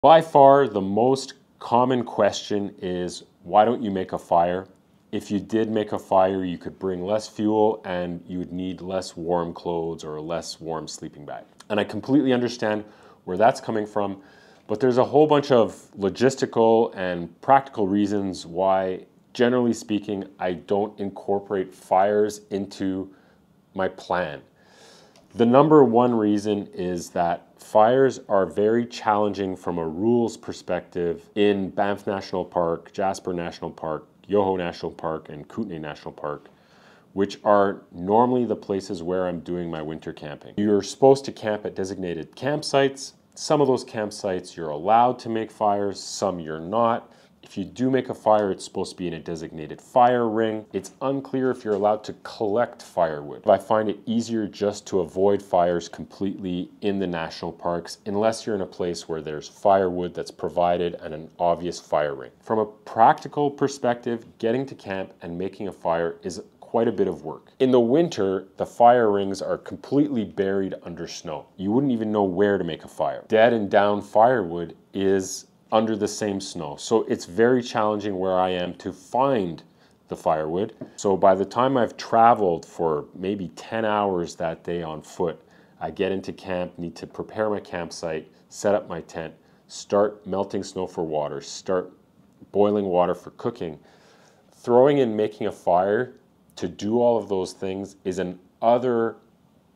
By far, the most common question is, why don't you make a fire? If you did make a fire, you could bring less fuel and you would need less warm clothes or a less warm sleeping bag. And I completely understand where that's coming from, but there's a whole bunch of logistical and practical reasons why, generally speaking, I don't incorporate fires into my plan. The number one reason is that fires are very challenging from a rules perspective in Banff National Park, Jasper National Park, Yoho National Park, and Kootenay National Park, which are normally the places where I'm doing my winter camping. You're supposed to camp at designated campsites. Some of those campsites you're allowed to make fires, some you're not. If you do make a fire, it's supposed to be in a designated fire ring. It's unclear if you're allowed to collect firewood. I find it easier just to avoid fires completely in the national parks unless you're in a place where there's firewood that's provided and an obvious fire ring. From a practical perspective, getting to camp and making a fire is quite a bit of work. In the winter, the fire rings are completely buried under snow. You wouldn't even know where to make a fire. Dead and down firewood is under the same snow. So it's very challenging where I am to find the firewood. So by the time I've traveled for maybe 10 hours that day on foot, I get into camp, need to prepare my campsite, set up my tent, start melting snow for water, start boiling water for cooking. Throwing in making a fire to do all of those things is an other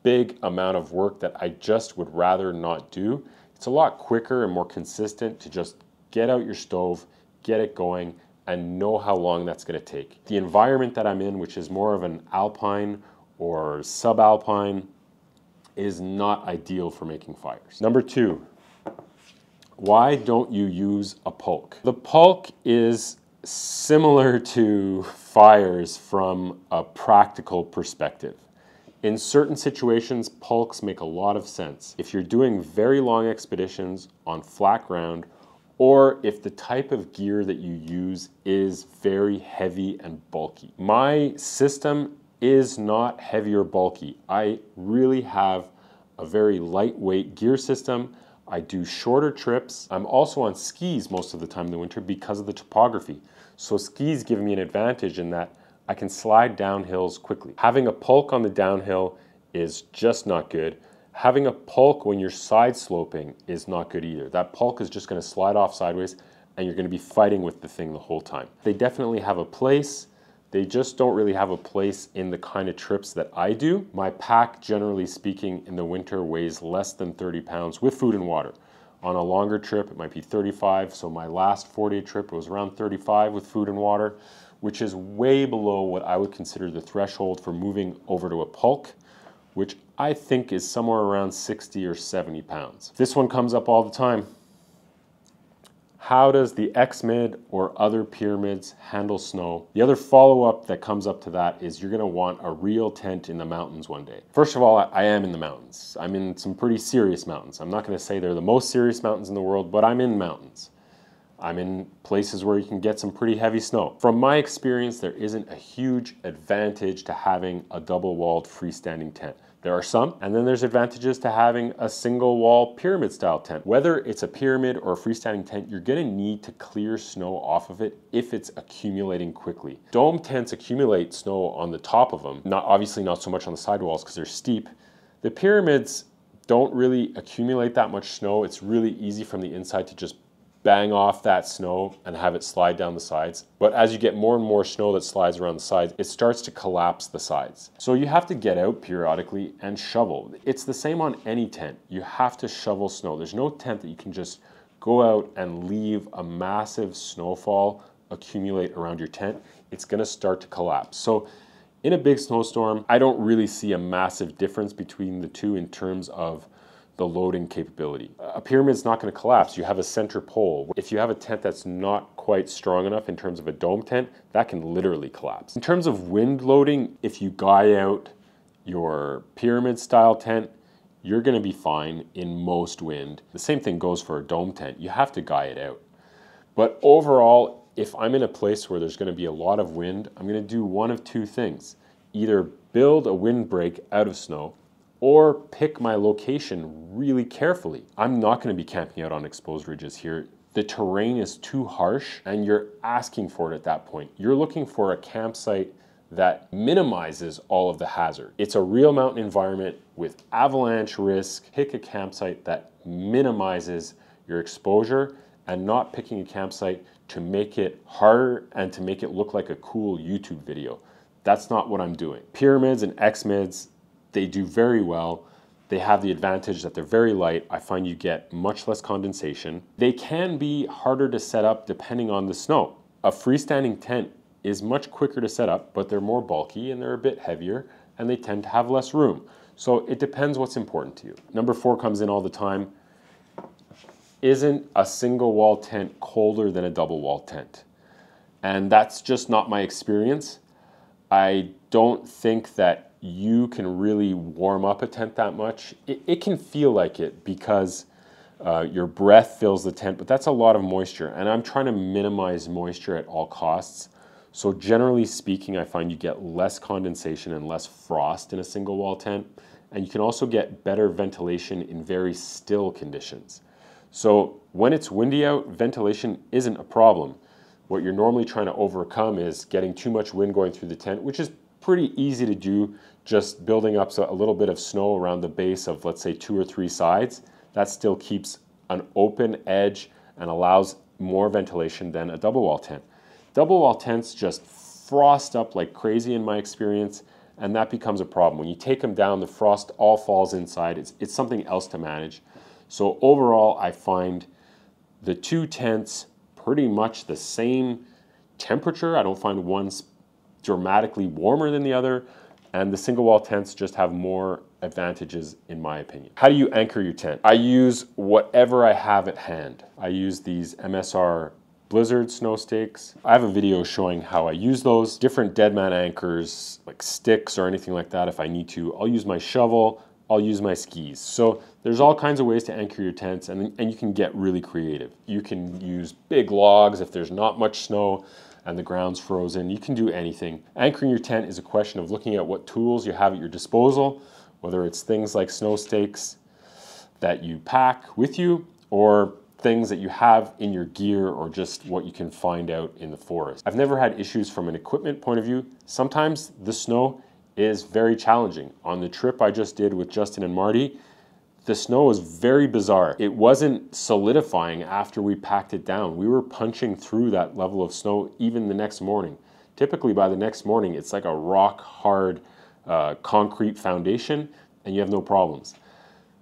big amount of work that I just would rather not do. It's a lot quicker and more consistent to just get out your stove, get it going, and know how long that's going to take. The environment that I'm in, which is more of an alpine or subalpine, is not ideal for making fires. Number two, why don't you use a pulk? The pulk is similar to fires from a practical perspective. In certain situations, pulks make a lot of sense. If you're doing very long expeditions on flat ground, or if the type of gear that you use is very heavy and bulky. My system is not heavy or bulky. I really have a very lightweight gear system. I do shorter trips. I'm also on skis most of the time in the winter because of the topography. So skis give me an advantage in that I can slide down hills quickly. Having a pulk on the downhill is just not good. Having a pulk when you're side sloping is not good either. That pulk is just going to slide off sideways and you're going to be fighting with the thing the whole time. They definitely have a place. They just don't really have a place in the kind of trips that I do. My pack, generally speaking, in the winter weighs less than 30 pounds with food and water. On a longer trip, it might be 35. So my last 4-day trip was around 35 with food and water, which is way below what I would consider the threshold for moving over to a pulk, which I think is somewhere around 60 or 70 pounds. This one comes up all the time. How does the X-Mid or other pyramids handle snow? The other follow-up that comes up to that is you're gonna want a real tent in the mountains one day. First of all, I am in the mountains. I'm in some pretty serious mountains. I'm not gonna say they're the most serious mountains in the world, but I'm in mountains. I'm in places where you can get some pretty heavy snow. From my experience, there isn't a huge advantage to having a double-walled freestanding tent. There are some, and then there's advantages to having a single wall pyramid style tent. Whether it's a pyramid or a freestanding tent, you're gonna need to clear snow off of it if it's accumulating quickly. Dome tents accumulate snow on the top of them, obviously not so much on the sidewalls because they're steep. The pyramids don't really accumulate that much snow. It's really easy from the inside to just bang off that snow and have it slide down the sides. But as you get more and more snow that slides around the sides, it starts to collapse the sides. So you have to get out periodically and shovel. It's the same on any tent. You have to shovel snow. There's no tent that you can just go out and leave a massive snowfall accumulate around your tent. It's gonna start to collapse. So in a big snowstorm, I don't really see a massive difference between the two in terms of the loading capability. A pyramid's not going to collapse. You have a center pole. If you have a tent that's not quite strong enough in terms of a dome tent, that can literally collapse. In terms of wind loading, if you guy out your pyramid style tent, you're going to be fine in most wind. The same thing goes for a dome tent. You have to guy it out. But overall, if I'm in a place where there's going to be a lot of wind, I'm going to do one of two things. Either build a windbreak out of snow, or pick my location really carefully. I'm not going to be camping out on exposed ridges here. The terrain is too harsh and you're asking for it at that point. You're looking for a campsite that minimizes all of the hazard. It's a real mountain environment with avalanche risk. Pick a campsite that minimizes your exposure and not picking a campsite to make it harder and to make it look like a cool YouTube video. That's not what I'm doing. Pyramids and X-Mids, they do very well. They have the advantage that they're very light. I find you get much less condensation. They can be harder to set up depending on the snow. A freestanding tent is much quicker to set up, but they're more bulky and they're a bit heavier and they tend to have less room. So it depends what's important to you. Number 4 comes in all the time. Isn't a single wall tent colder than a double wall tent? And that's just not my experience. I don't think that you can really warm up a tent that much. It can feel like it because your breath fills the tent, but that's a lot of moisture. And I'm trying to minimize moisture at all costs. So generally speaking, I find you get less condensation and less frost in a single wall tent. And you can also get better ventilation in very still conditions. So when it's windy out, ventilation isn't a problem. What you're normally trying to overcome is getting too much wind going through the tent, which is pretty easy to do, just building up a little bit of snow around the base of, let's say, 2 or 3 sides. That still keeps an open edge and allows more ventilation than a double wall tent. Double wall tents just frost up like crazy in my experience, and that becomes a problem. When you take them down, the frost all falls inside. It's something else to manage. So overall, I find the 2 tents pretty much the same temperature. I don't find one's dramatically warmer than the other, and the single wall tents just have more advantages in my opinion. How do you anchor your tent? I use whatever I have at hand. I use these MSR Blizzard snow stakes. I have a video showing how I use those. Different deadman anchors, like sticks or anything like that if I need to. I'll use my shovel, I'll use my skis. So there's all kinds of ways to anchor your tents, and you can get really creative. You can use big logs if there's not much snow and the ground's frozen. You can do anything. Anchoring your tent is a question of looking at what tools you have at your disposal, whether it's things like snow stakes that you pack with you or things that you have in your gear or just what you can find out in the forest. I've never had issues from an equipment point of view. Sometimes the snow is very challenging. On the trip I just did with Justin and Marty, the snow was very bizarre. It wasn't solidifying after we packed it down. We were punching through that level of snow even the next morning. Typically by the next morning, it's like a rock hard concrete foundation and you have no problems.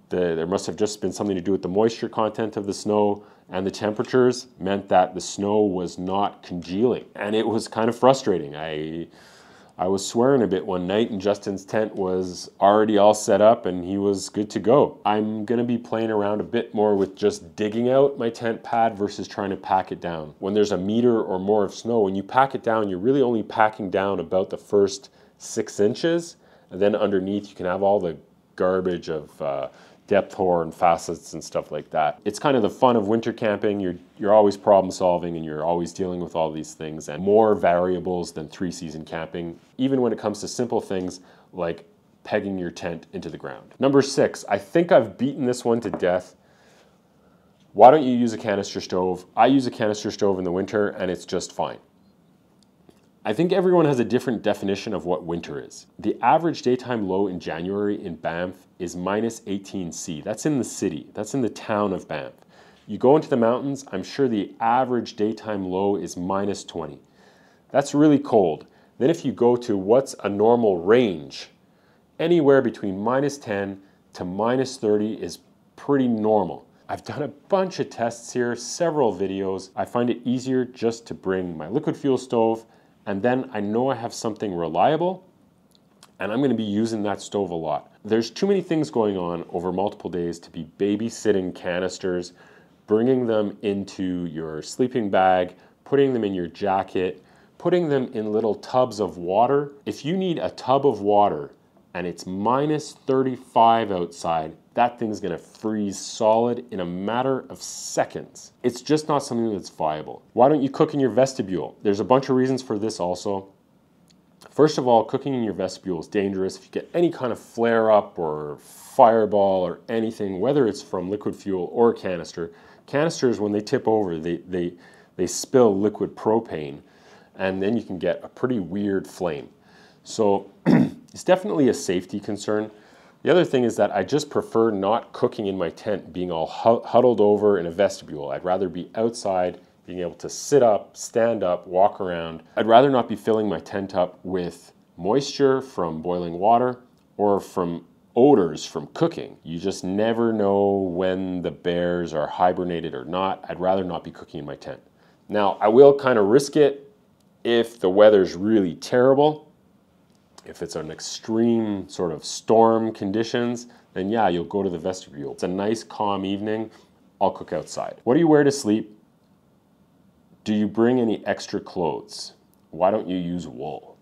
There must have just been something to do with the moisture content of the snow, and the temperatures meant that the snow was not congealing. And it was kind of frustrating. I was swearing a bit one night and Justin's tent was already all set up and he was good to go. I'm gonna be playing around a bit more with just digging out my tent pad versus trying to pack it down. When there's a meter or more of snow, when you pack it down, you're really only packing down about the first 6 inches, and then underneath you can have all the garbage of depth hoar and facets and stuff like that. It's kind of the fun of winter camping. You're always problem solving and you're always dealing with all these things and more variables than 3-season camping, even when it comes to simple things like pegging your tent into the ground. Number 6, I think I've beaten this one to death. Why don't you use a canister stove? I use a canister stove in the winter and it's just fine. I think everyone has a different definition of what winter is. The average daytime low in January in Banff is -18°C. That's in the city. That's in the town of Banff. You go into the mountains, I'm sure the average daytime low is -20. That's really cold. Then if you go to what's a normal range, anywhere between -10 to -30 is pretty normal. I've done a bunch of tests here, several videos. I find it easier just to bring my liquid fuel stove, and then I know I have something reliable, and I'm gonna be using that stove a lot. There's too many things going on over multiple days to be babysitting canisters, bringing them into your sleeping bag, putting them in your jacket, putting them in little tubs of water. If you need a tub of water and it's -35 outside, that thing's gonna freeze solid in a matter of seconds. It's just not something that's viable. Why don't you cook in your vestibule? There's a bunch of reasons for this also. First of all, cooking in your vestibule is dangerous. If you get any kind of flare up or fireball or anything, whether it's from liquid fuel or a canister, canisters, when they tip over, they spill liquid propane, and then you can get a pretty weird flame. So it's definitely a safety concern. The other thing is that I just prefer not cooking in my tent, being all huddled over in a vestibule. I'd rather be outside, being able to sit up, stand up, walk around. I'd rather not be filling my tent up with moisture from boiling water or from odors from cooking. You just never know when the bears are hibernated or not. I'd rather not be cooking in my tent. Now, I will kind of risk it if the weather's really terrible. If it's an extreme sort of storm conditions, then yeah, you'll go to the vestibule. It's a nice calm evening, I'll cook outside. What do you wear to sleep? Do you bring any extra clothes? Why don't you use wool?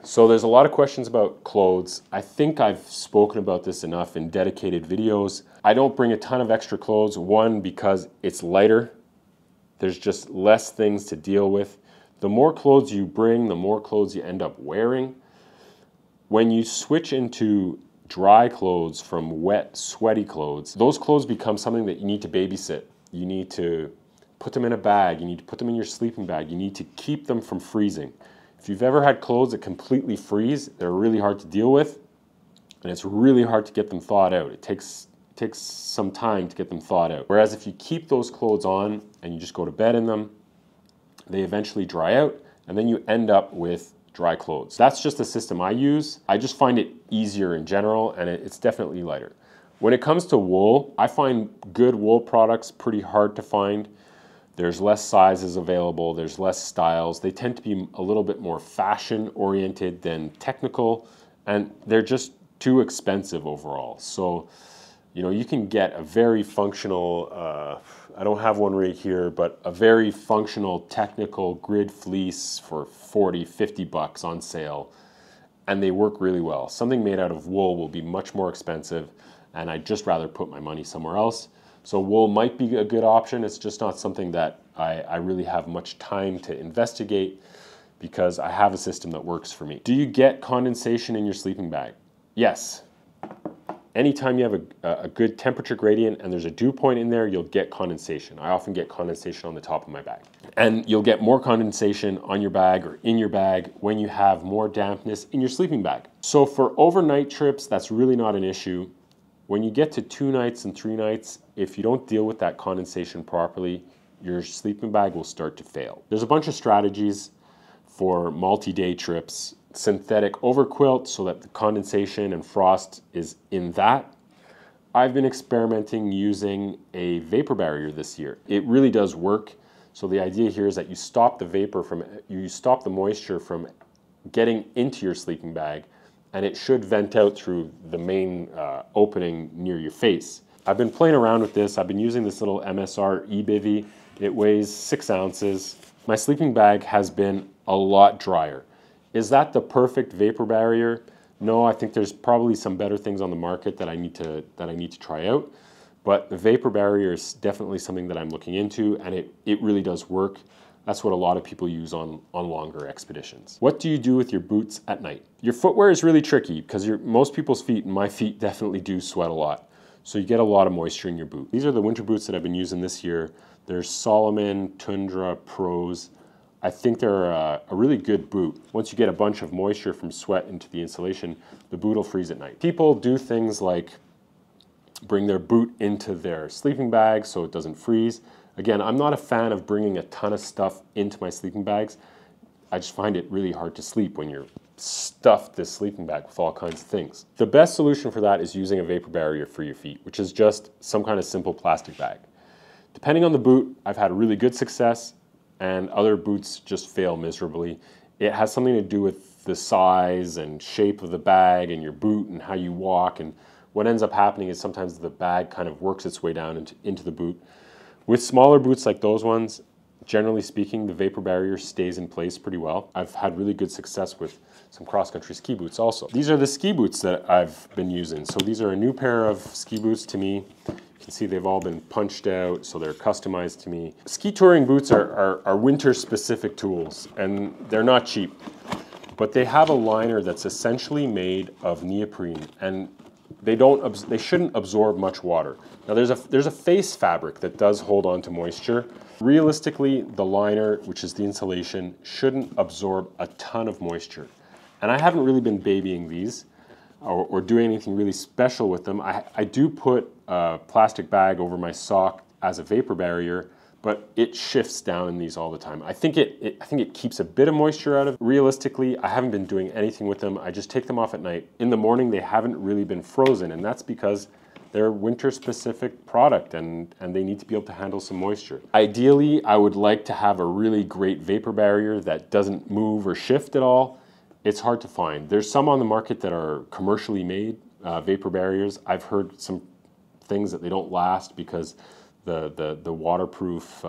So there's a lot of questions about clothes. I think I've spoken about this enough in dedicated videos. I don't bring a ton of extra clothes. One, because it's lighter. There's just less things to deal with. The more clothes you bring, the more clothes you end up wearing. When you switch into dry clothes from wet, sweaty clothes, those clothes become something that you need to babysit. You need to put them in a bag, you need to put them in your sleeping bag, you need to keep them from freezing. If you've ever had clothes that completely freeze, they're really hard to deal with, and it's really hard to get them thawed out. It takes some time to get them thawed out. Whereas if you keep those clothes on and you just go to bed in them, they eventually dry out, and then you end up with dry clothes. That's just the system I use. I just find it easier in general, and it's definitely lighter. When it comes to wool, I find good wool products pretty hard to find. There's less sizes available, there's less styles. They tend to be a little bit more fashion oriented than technical, and they're just too expensive overall. So, you know, you can get a very functional, I don't have one right here, but a very functional technical grid fleece for 40, 50 bucks on sale, and they work really well. Something made out of wool will be much more expensive, and I'd just rather put my money somewhere else. So wool might be a good option. It's just not something that I really have much time to investigate because I have a system that works for me. Do you get condensation in your sleeping bag? Yes. Anytime you have a good temperature gradient and there's a dew point in there, you'll get condensation. I often get condensation on the top of my bag. And you'll get more condensation on your bag or in your bag when you have more dampness in your sleeping bag. So for overnight trips, that's really not an issue. When you get to 2 nights and 3 nights, if you don't deal with that condensation properly, your sleeping bag will start to fail. There's a bunch of strategies for multi-day trips. Synthetic overquilt so that the condensation and frost is in that. I've been experimenting using a vapor barrier this year. It really does work. So the idea here is that you stop the moisture from getting into your sleeping bag, and it should vent out through the main opening near your face. I've been playing around with this. I've been using this little MSR eBivy. It weighs 6 ounces. My sleeping bag has been a lot drier. Is that the perfect vapor barrier? No, I think there's probably some better things on the market that I need to try out. But the vapor barrier is definitely something that I'm looking into, and it really does work. That's what a lot of people use on longer expeditions. What do you do with your boots at night? Your footwear is really tricky because most people's feet, and my feet definitely do sweat a lot. So you get a lot of moisture in your boot. These are the winter boots that I've been using this year. They're Salomon Tundra Pros. I think they're a really good boot. Once you get a bunch of moisture from sweat into the insulation, the boot will freeze at night. People do things like bring their boot into their sleeping bag so it doesn't freeze. Again, I'm not a fan of bringing a ton of stuff into my sleeping bags. I just find it really hard to sleep when you're stuffed this sleeping bag with all kinds of things. The best solution for that is using a vapor barrier for your feet, which is just some kind of simple plastic bag. Depending on the boot, I've had really good success, and other boots just fail miserably. It has something to do with the size and shape of the bag and your boot and how you walk, and what ends up happening is sometimes the bag kind of works its way down into the boot. With smaller boots like those ones, generally speaking, the vapor barrier stays in place pretty well. I've had really good success with some cross-country ski boots also. These are the ski boots that I've been using. So these are a new pair of ski boots to me. You can see they've all been punched out, so they're customized to me. Ski touring boots are winter-specific tools, and they're not cheap. but they have a liner that's essentially made of neoprene, and they shouldn't absorb much water. Now there's a face fabric that does hold on to moisture. Realistically, the liner, which is the insulation, shouldn't absorb a ton of moisture. And I haven't really been babying these or doing anything really special with them. I do put a plastic bag over my sock as a vapor barrier, but it shifts down in these all the time. I think it keeps a bit of moisture out of it. Realistically, I haven't been doing anything with them. I just take them off at night. In the morning, they haven't really been frozen, and that's because they're winter-specific product and they need to be able to handle some moisture. Ideally, I would like to have a really great vapor barrier that doesn't move or shift at all. It's hard to find. There's some on the market that are commercially made vapor barriers. I've heard some things that they don't last because the waterproof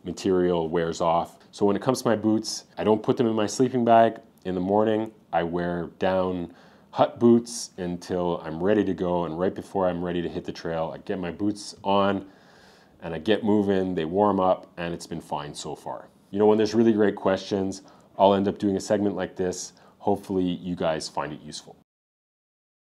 material wears off. So when it comes to my boots, I don't put them in my sleeping bag. In the morning, I wear down hut boots until I'm ready to go, and right before I'm ready to hit the trail, I get my boots on and I get moving, they warm up, and it's been fine so far. You know, when there's really great questions, I'll end up doing a segment like this. Hopefully you guys find it useful.